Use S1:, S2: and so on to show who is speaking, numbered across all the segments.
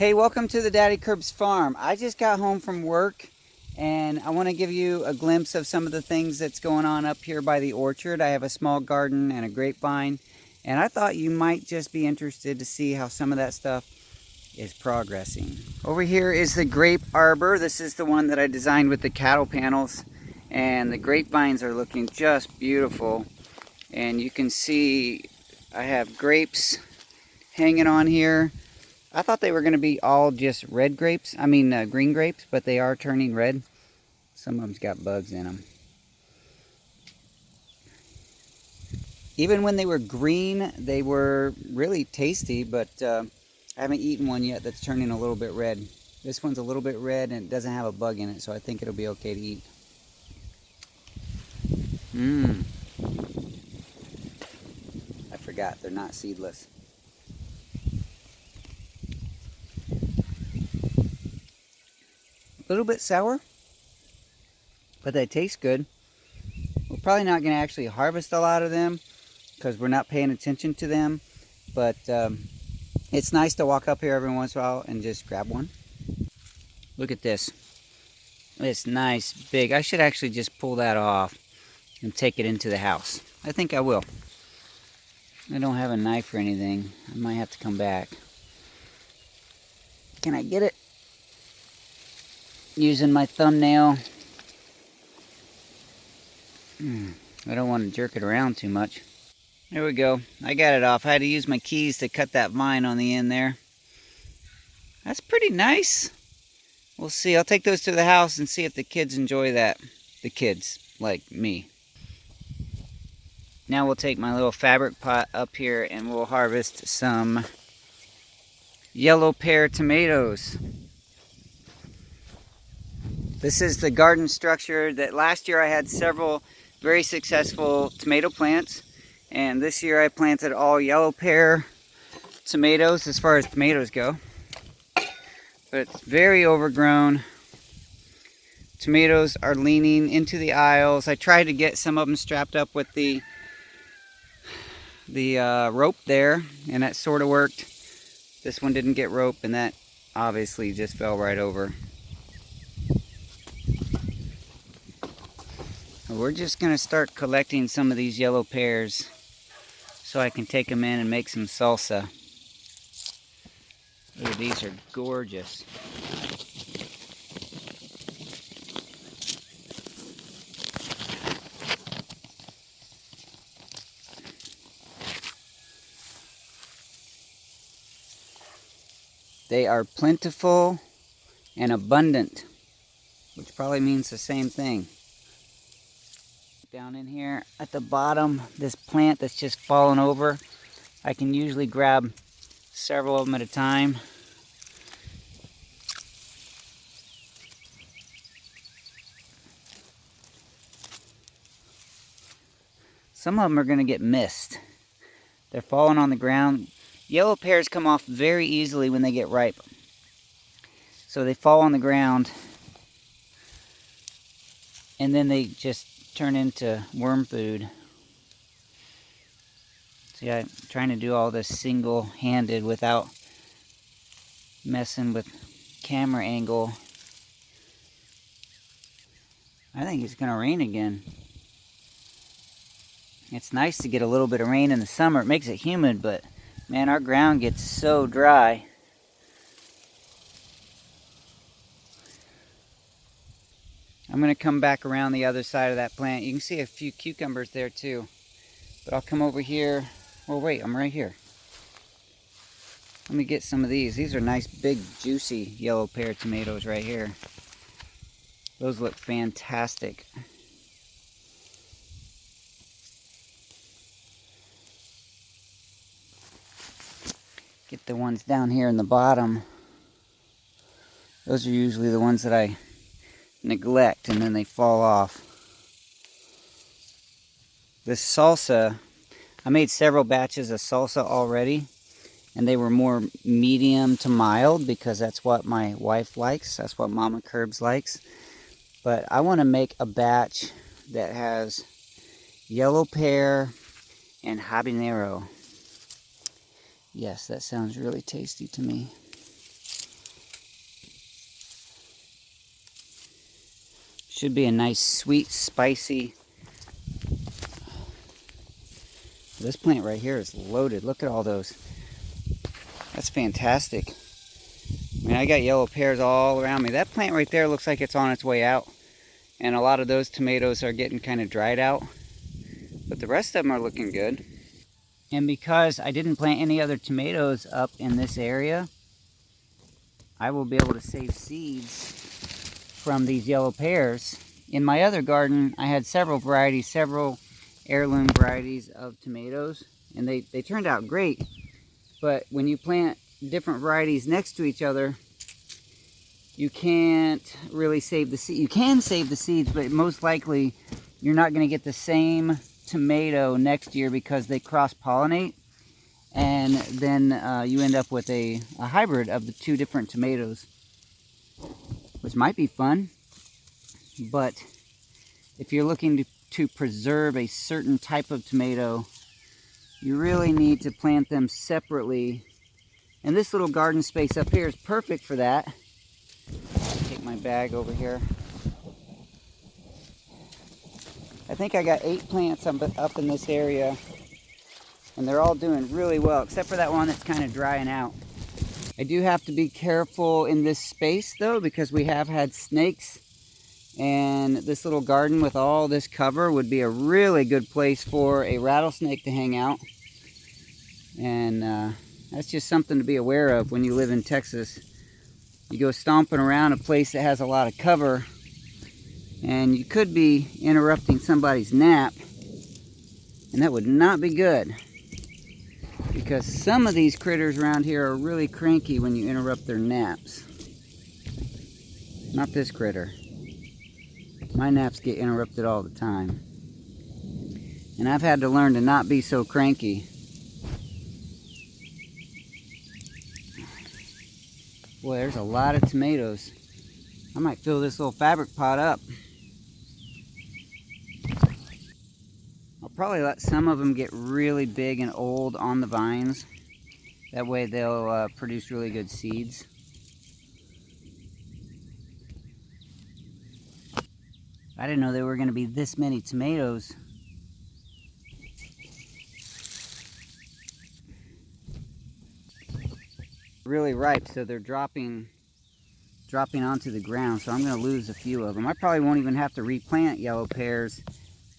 S1: Hey, welcome to the Daddy Curbs farm. I just got home from work and I want to give you a glimpse of some of the things that's going on up here by the orchard. I have a small garden and a grapevine, and I thought you might just be interested to see how some of that stuff is progressing. Over here is the grape arbor. This is the one that I designed with the cattle panels, and the grapevines are looking just beautiful. And you can see I have grapes hanging on here. I thought they were going to be all just red grapes, green grapes, but they are turning red. Some of them's got bugs in them. Even when they were green, they were really tasty, but I haven't eaten one yet that's turning a little bit red. This one's a little bit red and it doesn't have a bug in it, so I think it'll be okay to eat. I forgot, they're not seedless. A little bit sour, but they taste good. We're probably not going to actually harvest a lot of them because we're not paying attention to them, but it's nice to walk up here every once in a while and just grab one. Look at this. It's nice, big. I should actually just pull that off and take it into the house. I think I will. I don't have a knife or anything. I might have to come back. Can I get it? Using my thumbnail. I don't want to jerk it around too much. There we go. I got it off. I had to use my keys to cut that vine on the end there. That's pretty nice. We'll see. I'll take those to the house and see if the kids enjoy that. The kids, like me. Now we'll take my little fabric pot up here and we'll harvest some yellow pear tomatoes. This is the garden structure that last year I had several very successful tomato plants, and this year I planted all yellow pear tomatoes as far as tomatoes go. But it's very overgrown. Tomatoes are leaning into the aisles. I tried to get some of them strapped up with the rope there, and that sort of worked. This one didn't get rope, and that obviously just fell right over. We're just going to start collecting some of these yellow pears so I can take them in and make some salsa. Ooh, these are gorgeous. They are plentiful and abundant, which probably means the same thing. Down in here at the bottom, this plant that's just fallen over, I can usually grab several of them at a time. Some of them are going to get missed. They're falling on the ground. Yellow pears come off very easily when they get ripe. So they fall on the ground and then they just turn into worm food. See, I'm trying to do all this single-handed without messing with camera angle. I think it's gonna rain again. It's nice to get a little bit of rain in the summer. It makes it humid, but man, our ground gets so dry. I'm going to come back around the other side of that plant. You can see a few cucumbers there too. But I'll come over here. Well, wait, I'm right here. Let me get some of these. These are nice, big, juicy yellow pear tomatoes right here. Those look fantastic. Get the ones down here in the bottom. Those are usually the ones that I neglect and then they fall off. This salsa, I made several batches of salsa already, and they were more medium to mild because that's what my wife likes. That's what Mama Curbs likes. But I want to make a batch that has yellow pear and habanero. Yes, that sounds really tasty to me. Should be a nice, sweet, spicy. This plant right here is loaded. Look at all those. That's fantastic. I mean, I got yellow pears all around me. That plant right there looks like it's on its way out. And a lot of those tomatoes are getting kind of dried out. But the rest of them are looking good. And because I didn't plant any other tomatoes up in this area, I will be able to save seeds from these yellow pears. In my other garden, I had several varieties, several heirloom varieties of tomatoes, and they turned out great. But when you plant different varieties next to each other, you can't really save the seeds. You can save the seeds, but most likely you're not going to get the same tomato next year because they cross-pollinate, and then you end up with a hybrid of the two different tomatoes, which might be fun. But if you're looking to preserve a certain type of tomato, you really need to plant them separately. And this little garden space up here is perfect for that. Take my bag over here. I think I got 8 plants up in this area, and they're all doing really well, except for that one that's kind of drying out. I do have to be careful in this space though, because we have had snakes, and this little garden with all this cover would be a really good place for a rattlesnake to hang out. And that's just something to be aware of when you live in Texas. You go stomping around a place that has a lot of cover, and you could be interrupting somebody's nap, and that would not be good, because some of these critters around here are really cranky when you interrupt their naps. Not this critter. My naps get interrupted all the time, and I've had to learn to not be so cranky. Boy, there's a lot of tomatoes. I might fill this little fabric pot up. I'll probably let some of them get really big and old on the vines. That way they'll produce really good seeds. I didn't know there were going to be this many tomatoes. Really ripe, so they're dropping onto the ground, so I'm going to lose a few of them. I probably won't even have to replant yellow pears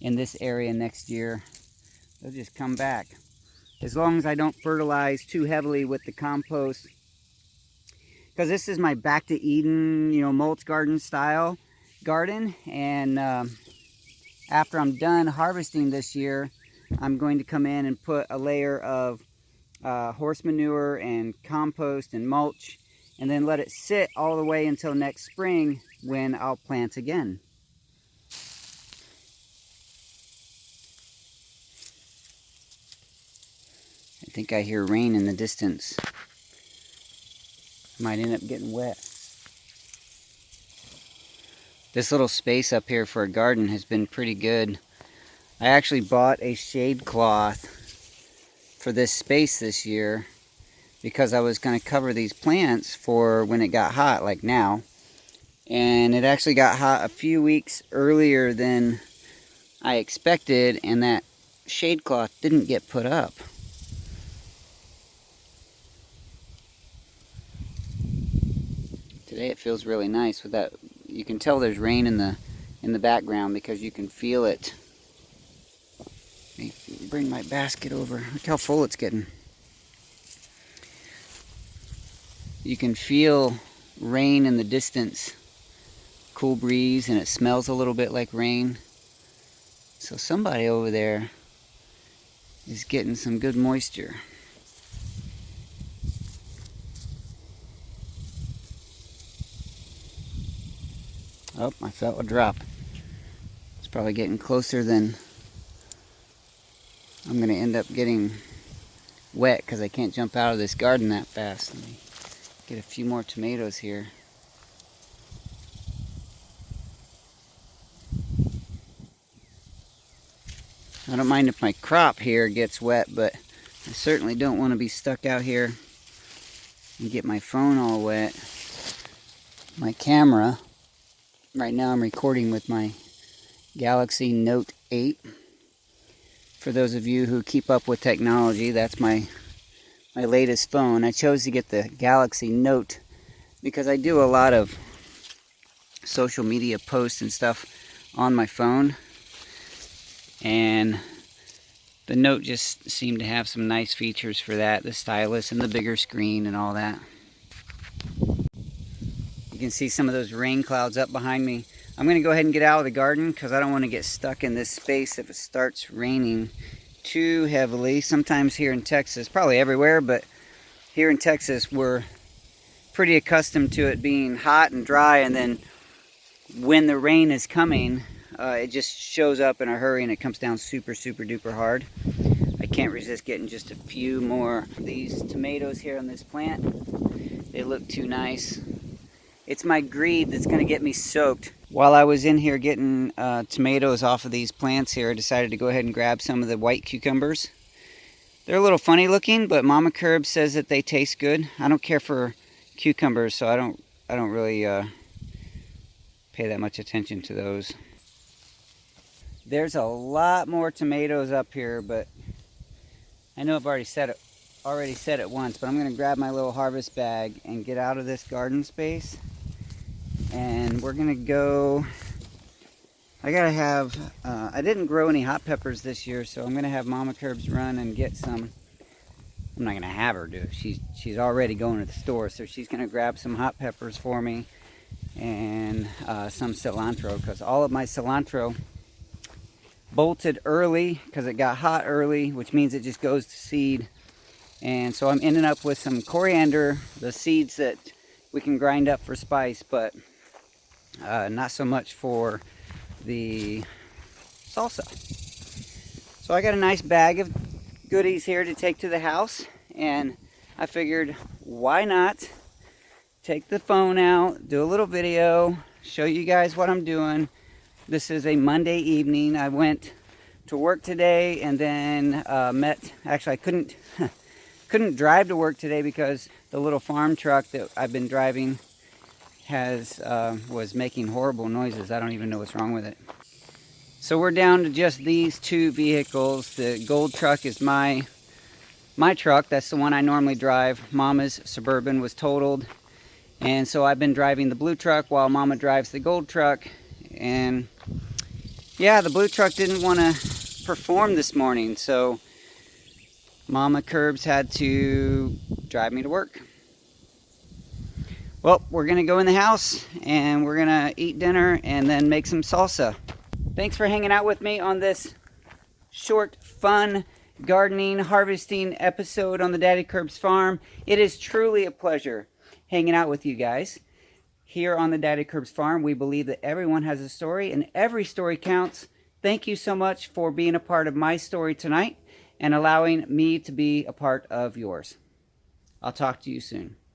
S1: in this area next year. They'll just come back, as long as I don't fertilize too heavily with the compost, because this is my back to Eden, mulch garden style garden. And after I'm done harvesting this year, I'm going to come in and put a layer of horse manure and compost and mulch, and then let it sit all the way until next spring, when I'll plant again. I think I hear rain in the distance. Might end up getting wet. This little space up here for a garden has been pretty good. I actually bought a shade cloth for this space this year, because I was going to cover these plants for when it got hot, like now. And it actually got hot a few weeks earlier than I expected, and that shade cloth didn't get put up. Today it feels really nice with that. You can tell there's rain in the background because you can feel it. Let me bring my basket over. Look how full it's getting. You can feel rain in the distance. Cool breeze, and it smells a little bit like rain. So somebody over there is getting some good moisture. Oh, I felt a drop. It's probably getting closer than I'm going to end up getting wet, because I can't jump out of this garden that fast. Let me get a few more tomatoes here. I don't mind if my crop here gets wet, but I certainly don't want to be stuck out here and get my phone all wet. My camera. Right now I'm recording with my Galaxy Note 8. For those of you who keep up with technology, that's my latest phone. I chose to get the Galaxy Note because I do a lot of social media posts and stuff on my phone, and the Note just seemed to have some nice features for that, the stylus and the bigger screen and all that. You can see some of those rain clouds up behind me. I'm going to go ahead and get out of the garden because I don't want to get stuck in this space if it starts raining too heavily. Sometimes here in Texas, probably everywhere, but here in Texas we're pretty accustomed to it being hot and dry, and then when the rain is coming, it just shows up in a hurry and it comes down super duper hard. I can't resist getting just a few more of these tomatoes here on this plant. They look too nice. It's my greed that's going to get me soaked. While I was in here getting tomatoes off of these plants here, I decided to go ahead and grab some of the white cucumbers. They're a little funny looking, but Mama Curb says that they taste good. I don't care for cucumbers, so I don't really pay that much attention to those. There's a lot more tomatoes up here, but I know I've already said it once, but I'm going to grab my little harvest bag and get out of this garden space. And we're going to go, I didn't grow any hot peppers this year, so I'm going to have Mama Curbs run and get some. I'm not going to have her do it. She's already going to the store, so she's going to grab some hot peppers for me and some cilantro, because all of my cilantro bolted early because it got hot early, which means it just goes to seed. And so I'm ending up with some coriander, the seeds that we can grind up for spice, but not so much for the salsa. So I got a nice bag of goodies here to take to the house, and I figured, why not take the phone out, do a little video, show you guys what I'm doing. This is a Monday evening. I went to work today and then actually I couldn't drive to work today because the little farm truck that I've been driving was making horrible noises. I don't even know what's wrong with it. So we're down to just these two vehicles. The gold truck is my truck. That's the one I normally drive. Mama's Suburban was totaled, and so I've been driving the blue truck while Mama drives the gold truck. And yeah, the blue truck didn't want to perform this morning, so Mama Curbs had to drive me to work. Well, we're going to go in the house and we're going to eat dinner and then make some salsa. Thanks for hanging out with me on this short, fun, gardening, harvesting episode on the Daddy Curbs farm. It is truly a pleasure hanging out with you guys. Here on the Daddy Curbs farm, we believe that everyone has a story and every story counts. Thank you so much for being a part of my story tonight and allowing me to be a part of yours. I'll talk to you soon.